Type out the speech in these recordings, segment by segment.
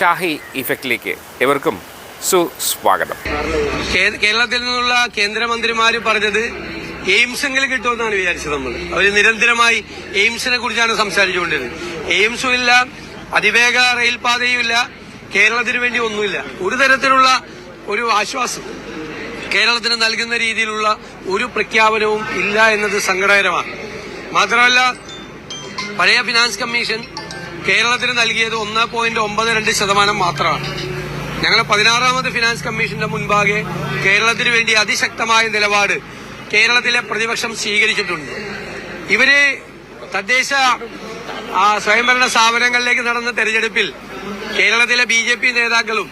ഷാഹി ഇഫക്റ്റിലേക്ക് എവർക്കും സുസ്വാഗതം. കേരളത്തിൽ നിന്നുള്ള കേന്ദ്രമന്ത്രിമാർ പറഞ്ഞത് എയിംസെങ്കിലും കിട്ടുമെന്നാണ് വിചാരിച്ചത്. അവർ നിരന്തരമായി എയിംസിനെ കുറിച്ചാണ് സംസാരിച്ചുകൊണ്ടിരുന്നത്. എയിംസും ഇല്ല, അതിവേഗ റെയിൽപാതയും ഇല്ല, കേരളത്തിന് വേണ്ടി ഒന്നുമില്ല. ഒരു തരത്തിലുള്ള ഒരു ആശ്വാസം കേരളത്തിന് നൽകുന്ന രീതിയിലുള്ള ഒരു പ്രഖ്യാപനവും ഇല്ല എന്നത് സങ്കടകരമാണ്. മാത്രമല്ല, പഴയ ഫിനാൻസ് കമ്മീഷൻ കേരളത്തിന് നൽകിയത് 1.92% മാത്രമാണ്. ഞങ്ങൾ 16ാമത് ഫിനാൻസ് കമ്മീഷന്റെ മുൻപാകെ കേരളത്തിന് വേണ്ടി അതിശക്തമായ നിലപാട് കേരളത്തിലെ പ്രതിപക്ഷം സ്വീകരിച്ചിട്ടുണ്ട്. ഇവര് തദ്ദേശ സ്വയംഭരണ സ്ഥാപനങ്ങളിലേക്ക് നടന്ന തെരഞ്ഞെടുപ്പിൽ കേരളത്തിലെ BJP നേതാക്കളും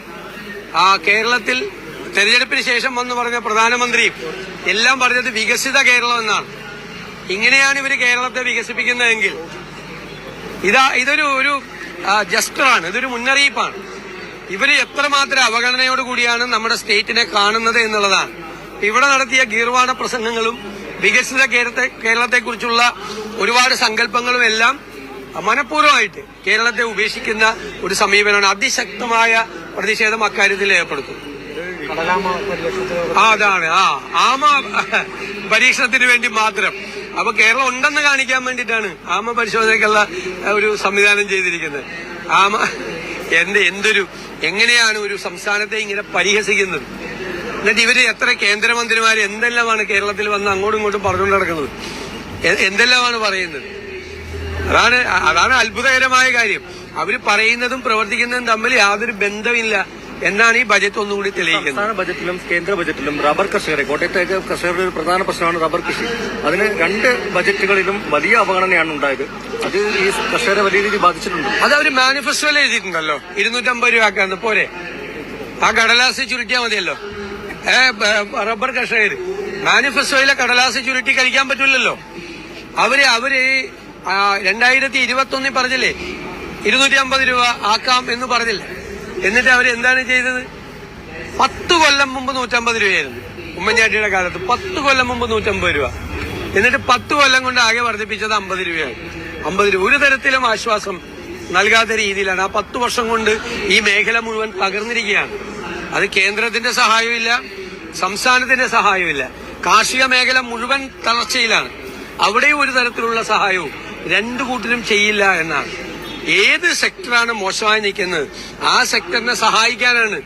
കേരളത്തിൽ തെരഞ്ഞെടുപ്പിന് ശേഷം വന്നു പറഞ്ഞ പ്രധാനമന്ത്രിയും എല്ലാം പറഞ്ഞത് വികസിത കേരളം എന്നാണ്. ഇങ്ങനെയാണ് ഇവര് കേരളത്തെ വികസിപ്പിക്കുന്നതെങ്കിൽ ഇതൊരു ജസ്റ്ററാണ്, ഇതൊരു മുന്നറിയിപ്പാണ്. ഇവര് എത്രമാത്രം അവഗണനയോടുകൂടിയാണ് നമ്മുടെ സ്റ്റേറ്റിനെ കാണുന്നത് എന്നുള്ളതാണ്. ഇവിടെ നടത്തിയ ഗീർവാണ പ്രസംഗങ്ങളും വികസിത കേരളത്തെക്കുറിച്ചുള്ള ഒരുപാട് സങ്കല്പങ്ങളും എല്ലാം മനഃപൂർവ്വമായിട്ട് കേരളത്തെ ഉപേക്ഷിക്കുന്ന ഒരു സമീപനമാണ്. അതിശക്തമായ പ്രതിഷേധം അക്കാര്യത്തിൽ ഏർപ്പെടുത്തും. അതാണ് ആമ പരീക്ഷണത്തിന് വേണ്ടി മാത്രം. അപ്പൊ കേരളം ഉണ്ടെന്ന് കാണിക്കാൻ വേണ്ടിയിട്ടാണ് ആമ പരിശോധനയ്ക്കുള്ള ഒരു സംവിധാനം ചെയ്തിരിക്കുന്നത്. എങ്ങനെയാണ് ഒരു സംസ്ഥാനത്തെ ഇങ്ങനെ പരിഹസിക്കുന്നത്? എന്നിട്ട് ഇവര് എത്ര കേന്ദ്രമന്ത്രിമാര് എന്തെല്ലാമാണ് കേരളത്തിൽ വന്ന് അങ്ങോട്ടും ഇങ്ങോട്ടും പറഞ്ഞുകൊണ്ട് നടക്കുന്നത്, എന്തെല്ലാമാണ് പറയുന്നത്? അതാണ് അത്ഭുതകരമായ കാര്യം. അവര് പറയുന്നതും പ്രവർത്തിക്കുന്നതും തമ്മിൽ യാതൊരു ബന്ധമില്ല എന്നാണ് ഈ ബജറ്റ് ഒന്നുകൂടി തെളിയിക്കുന്നത്. സംസ്ഥാന ബജറ്റിലും കേന്ദ്ര ബജറ്റിലും റബ്ബർ കർഷകരെ, കോട്ടയത്തേക്ക് കർഷകരുടെ ഒരു പ്രധാന പ്രശ്നമാണ് റബ്ബർ കൃഷി. അതിന് 2 ബജറ്റുകളിലും വലിയ അവഗണനയാണ് ഉണ്ടായത്. അത് ഈ കർഷകരെ വലിയ രീതിയിൽ ബാധിച്ചിട്ടുണ്ട്. അത് അവര് മാനിഫെസ്റ്റോയിൽ എഴുതിയിട്ടുണ്ടല്ലോ, 250 രൂപ പോരെ? ആ കടലാസ് ചുരുട്ടിയാൽ മതിയല്ലോ. റബ്ബർ കർഷകർ മാനിഫെസ്റ്റോയിലെ കടലാസ് ചുരുട്ടി കഴിക്കാൻ പറ്റില്ലല്ലോ. അവര് 2021 പറഞ്ഞില്ലേ 250 രൂപ ആക്കാം എന്ന് പറഞ്ഞില്ലേ? എന്നിട്ട് അവരെന്താണ് ചെയ്തത്? 10 കൊല്ലം മുമ്പ് 150 രൂപയായിരുന്നു ഉമ്മൻചാണ്ടിയുടെ കാലത്ത്. 10 കൊല്ലം മുമ്പ് 150 രൂപ. എന്നിട്ട് 10 കൊല്ലം കൊണ്ട് ആകെ വർദ്ധിപ്പിച്ചത് 50 രൂപയാണ്. 50 രൂപ ഒരു തരത്തിലും ആശ്വാസം നൽകാത്ത രീതിയിലാണ്. ആ 10 വർഷം കൊണ്ട് ഈ മേഖല മുഴുവൻ തകർന്നിരിക്കുകയാണ്. അത് കേന്ദ്രത്തിന്റെ സഹായമില്ല, സംസ്ഥാനത്തിന്റെ സഹായമില്ല. കാർഷിക മേഖല മുഴുവൻ തളർച്ചയിലാണ്. അവിടെയും ഒരു തരത്തിലുള്ള സഹായവും 2 കൂട്ടരും ചെയ്യില്ല എന്നാണ്. ഏത് സെക്ടറാണ് മോശമായി നിൽക്കുന്നത് ആ സെക്ടറിനെ സഹായിക്കാനാണ്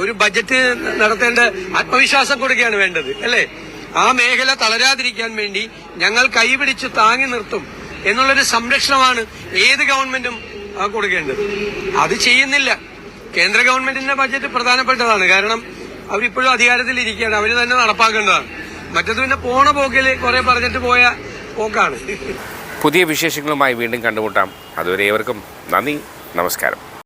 ഒരു ബജറ്റ് നടത്തേണ്ട. ആത്മവിശ്വാസം കൊടുക്കുകയാണ് വേണ്ടത്, അല്ലേ? ആ മേഖല തളരാതിരിക്കാൻ വേണ്ടി ഞങ്ങൾ കൈപിടിച്ച് താങ്ങി നിർത്തും എന്നുള്ളൊരു സംരക്ഷണമാണ് ഏത് ഗവൺമെന്റും കൊടുക്കേണ്ടത്. അത് ചെയ്യുന്നില്ല. കേന്ദ്ര ഗവൺമെന്റിന്റെ ബജറ്റ് പ്രധാനപ്പെട്ടതാണ്. കാരണം അവരിപ്പോഴും അധികാരത്തിൽ ഇരിക്കുകയാണ്, അവര് തന്നെ നടപ്പാക്കേണ്ടതാണ്. മറ്റത് പിന്നെ പോണ പോക്കില് കുറെ പറഞ്ഞിട്ട് പോയ പോക്കാണ്. പുതിയ വിശേഷങ്ങളുമായി വീണ്ടും കണ്ടുമുട്ടാം. അതുവരെ ഏവർക്കും നന്ദി, നമസ്കാരം.